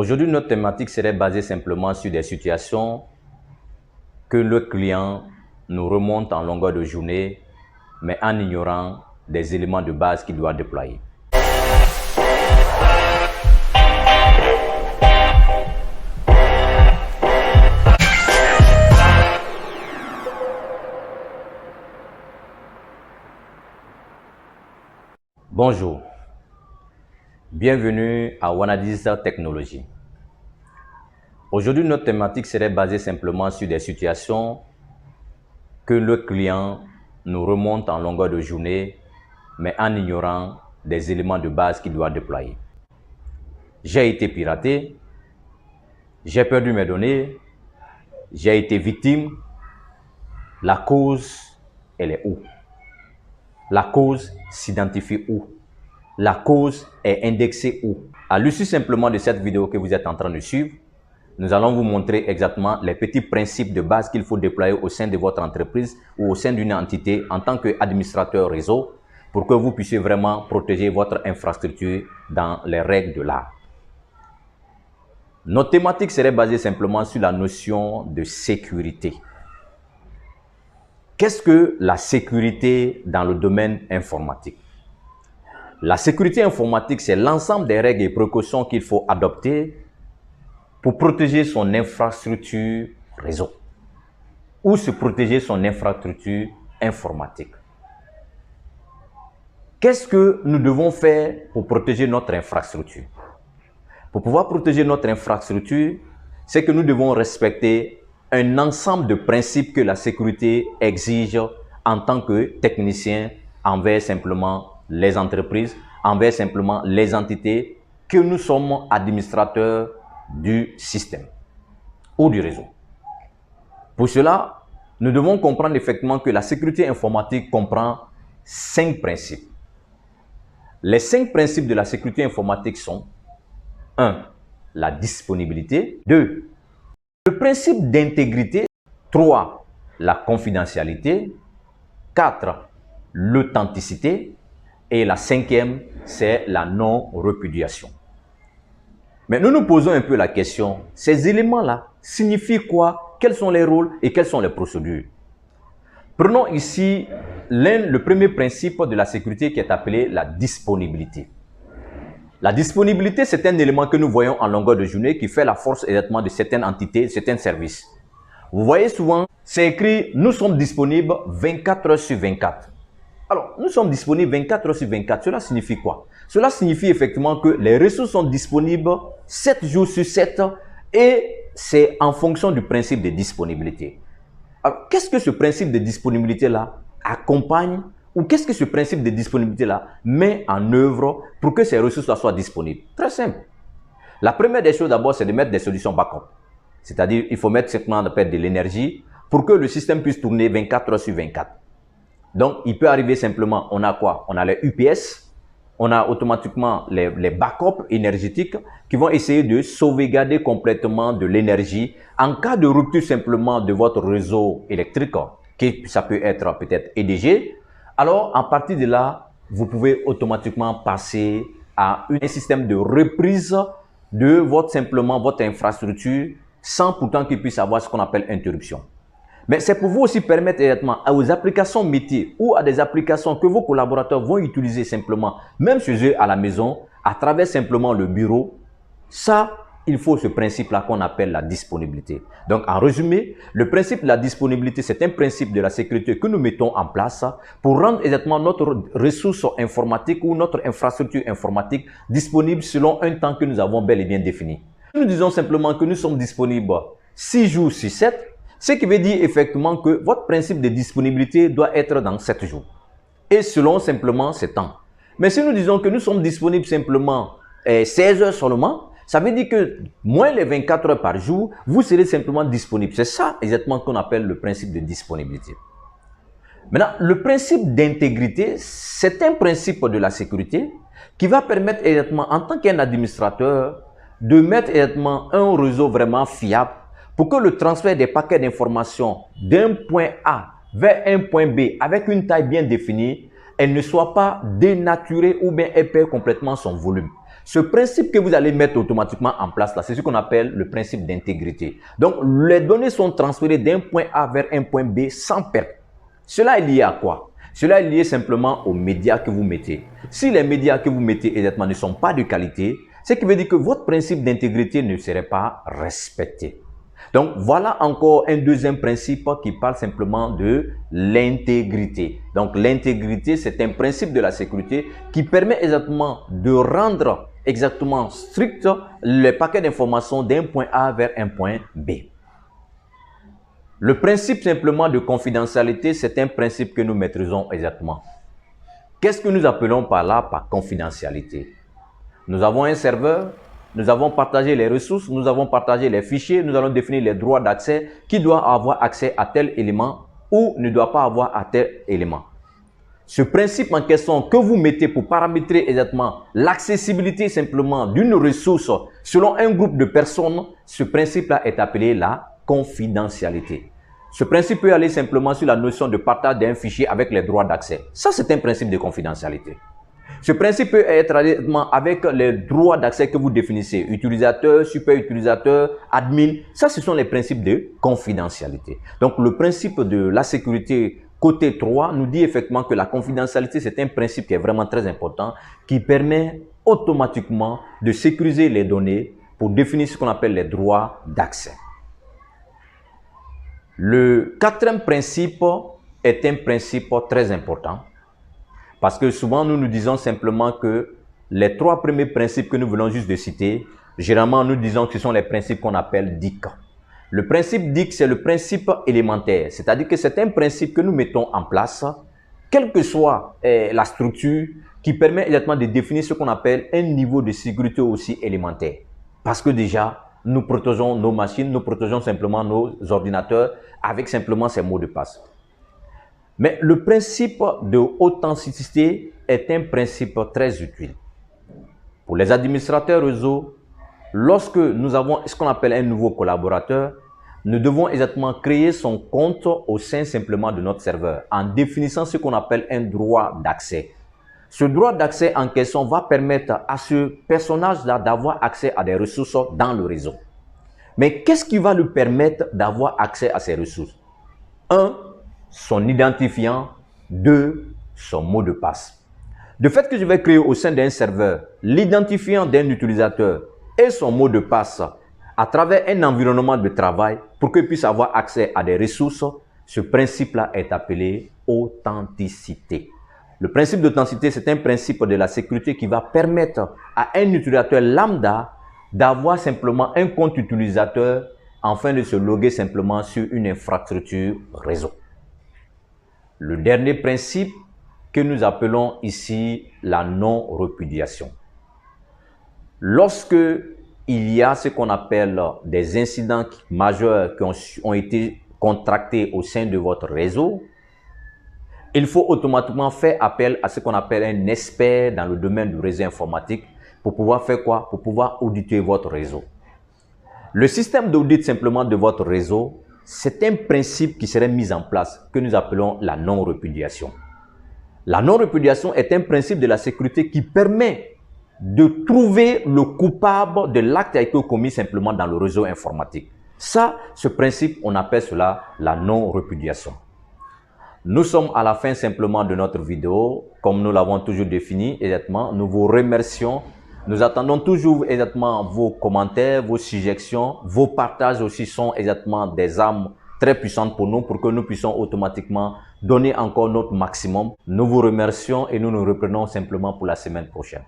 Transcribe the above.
Aujourd'hui, notre thématique serait basée simplement sur des situations que le client nous remonte en longueur de journée, mais en ignorant des éléments de base qu'il doit déployer. Bonjour, bienvenue à Wanadis Technologies. Aujourd'hui, notre thématique serait basée simplement sur des situations que le client nous remonte en longueur de journée, mais en ignorant des éléments de base qu'il doit déployer. J'ai été piraté, j'ai perdu mes données, j'ai été victime. La cause, elle est où? La cause s'identifie où? La cause est indexée où? À l'issue simplement de cette vidéo que vous êtes en train de suivre, nous allons vous montrer exactement les petits principes de base qu'il faut déployer au sein de votre entreprise ou au sein d'une entité en tant qu'administrateur réseau pour que vous puissiez vraiment protéger votre infrastructure dans les règles de l'art. Notre thématique serait basée simplement sur la notion de sécurité. Qu'est-ce que la sécurité dans le domaine informatique? La sécurité informatique, c'est l'ensemble des règles et précautions qu'il faut adopter pour protéger son infrastructure réseau ou se protéger son infrastructure informatique. Qu'est-ce que nous devons faire pour protéger notre infrastructure? Pour pouvoir protéger notre infrastructure, c'est que nous devons respecter un ensemble de principes que la sécurité exige en tant que technicien envers simplement les entreprises, envers simplement les entités que nous sommes administrateurs du système ou du réseau. Pour cela, nous devons comprendre effectivement que la sécurité informatique comprend 5 principes. Les 5 principes de la sécurité informatique sont 1. La disponibilité. 2. Le principe d'intégrité. 3. La confidentialité. 4. L'authenticité. Et la 5e, c'est la non-répudiation. Mais nous nous posons un peu la question, ces éléments-là signifient quoi? Quels sont les rôles et quelles sont les procédures? Prenons ici le premier principe de la sécurité qui est appelé la disponibilité. La disponibilité, c'est un élément que nous voyons en longueur de journée qui fait la force exactement de certaines entités, de certains services. Vous voyez souvent, c'est écrit « Nous sommes disponibles 24 heures sur 24 ». Alors, nous sommes disponibles 24 heures sur 24. Cela signifie quoi? Cela signifie effectivement que les ressources sont disponibles 7 jours sur 7 et c'est en fonction du principe de disponibilité. Alors, qu'est-ce que ce principe de disponibilité-là accompagne ou qu'est-ce que ce principe de disponibilité-là met en œuvre pour que ces ressources soient disponibles? Très simple. La première des choses d'abord, c'est de mettre des solutions backup. C'est-à-dire, il faut mettre simplement de l'énergie pour que le système puisse tourner 24 heures sur 24. Donc, il peut arriver simplement, on a quoi? On a les UPS, on a automatiquement les backups énergétiques qui vont essayer de sauvegarder complètement de l'énergie en cas de rupture simplement de votre réseau électrique, qui ça peut être peut-être EDG. Alors, à partir de là, vous pouvez automatiquement passer à un système de reprise de votre infrastructure sans pourtant qu'il puisse avoir ce qu'on appelle interruption. Mais c'est pour vous aussi permettre directement aux applications métiers ou à des applications que vos collaborateurs vont utiliser simplement, même chez eux à la maison, à travers simplement le bureau. Ça, il faut ce principe-là qu'on appelle la disponibilité. Donc, en résumé, le principe de la disponibilité, c'est un principe de la sécurité que nous mettons en place pour rendre exactement notre ressource informatique ou notre infrastructure informatique disponible selon un temps que nous avons bel et bien défini. Nous disons simplement que nous sommes disponibles 6 jours sur 7, ce qui veut dire effectivement que votre principe de disponibilité doit être dans 7 jours. Et selon simplement ces temps. Mais si nous disons que nous sommes disponibles simplement 16 heures seulement, ça veut dire que moins les 24 heures par jour, vous serez simplement disponible. C'est ça exactement qu'on appelle le principe de disponibilité. Maintenant, le principe d'intégrité, c'est un principe de la sécurité qui va permettre exactement en tant qu'un administrateur de mettre exactement un réseau vraiment fiable pour que le transfert des paquets d'informations d'un point A vers un point B avec une taille bien définie, elle ne soit pas dénaturée ou bien elle perd complètement son volume. Ce principe que vous allez mettre automatiquement en place là, c'est ce qu'on appelle le principe d'intégrité. Donc, les données sont transférées d'un point A vers un point B sans perte. Cela est lié à quoi? Cela est lié simplement aux médias que vous mettez. Si les médias que vous mettez exactement ne sont pas de qualité, ce qui veut dire que votre principe d'intégrité ne serait pas respecté. Donc, voilà encore un deuxième principe qui parle simplement de l'intégrité. Donc, l'intégrité, c'est un principe de la sécurité qui permet exactement de rendre exactement strict le paquet d'informations d'un point A vers un point B. Le principe simplement de confidentialité, c'est un principe que nous maîtrisons exactement. Qu'est-ce que nous appelons par là par confidentialité? Nous avons un serveur, nous avons partagé les ressources, nous avons partagé les fichiers, nous allons définir les droits d'accès, qui doit avoir accès à tel élément ou ne doit pas avoir à tel élément. Ce principe en question que vous mettez pour paramétrer exactement l'accessibilité simplement d'une ressource selon un groupe de personnes, ce principe-là est appelé la confidentialité. Ce principe peut aller simplement sur la notion de partage d'un fichier avec les droits d'accès. Ça, c'est un principe de confidentialité. Ce principe peut être avec les droits d'accès que vous définissez. Utilisateur, super utilisateur, admin. Ça, ce sont les principes de confidentialité. Donc, le principe de la sécurité côté 3 nous dit effectivement que la confidentialité, c'est un principe qui est vraiment très important, qui permet automatiquement de sécuriser les données pour définir ce qu'on appelle les droits d'accès. Le quatrième principe est un principe très important parce que souvent nous nous disons simplement que les trois premiers principes que nous venons juste de citer, généralement nous disons que ce sont les principes qu'on appelle DIC. Le principe DIC, c'est le principe élémentaire, c'est-à-dire que c'est un principe que nous mettons en place, quelle que soit la structure, qui permet exactement de définir ce qu'on appelle un niveau de sécurité aussi élémentaire. Parce que déjà, nous protégeons nos machines, nous protégeons simplement nos ordinateurs avec simplement ces mots de passe. Mais le principe de authenticité est un principe très utile. Pour les administrateurs réseau, lorsque nous avons ce qu'on appelle un nouveau collaborateur, nous devons exactement créer son compte au sein simplement de notre serveur en définissant ce qu'on appelle un droit d'accès. Ce droit d'accès en question va permettre à ce personnage-là d'avoir accès à des ressources dans le réseau. Mais qu'est-ce qui va lui permettre d'avoir accès à ces ressources? 1. Son identifiant. 2. Son mot de passe. Le fait que je vais créer au sein d'un serveur l'identifiant d'un utilisateur et son mot de passe à travers un environnement de travail pour qu'il puisse avoir accès à des ressources, ce principe-là est appelé authenticité. Le principe d'authenticité, c'est un principe de la sécurité qui va permettre à un utilisateur lambda d'avoir simplement un compte utilisateur afin de se loguer simplement sur une infrastructure réseau. Le dernier principe que nous appelons ici la non-répudiation. Lorsque il y a ce qu'on appelle des incidents majeurs qui ont été contractés au sein de votre réseau, il faut automatiquement faire appel à ce qu'on appelle un expert dans le domaine du réseau informatique pour pouvoir faire quoi? Pour pouvoir auditer votre réseau. Le système d'audit simplement de votre réseau, c'est un principe qui serait mis en place que nous appelons la non-répudiation. La non-répudiation est un principe de la sécurité qui permet de trouver le coupable de l'acte qui a été commis simplement dans le réseau informatique. Ça, ce principe, on appelle cela la non-répudiation. Nous sommes à la fin simplement de notre vidéo, comme nous l'avons toujours défini exactement. Nous vous remercions. Nous attendons toujours exactement vos commentaires, vos suggestions, vos partages aussi sont exactement des armes très puissantes pour nous, pour que nous puissions automatiquement donner encore notre maximum. Nous vous remercions et nous nous reprenons simplement pour la semaine prochaine.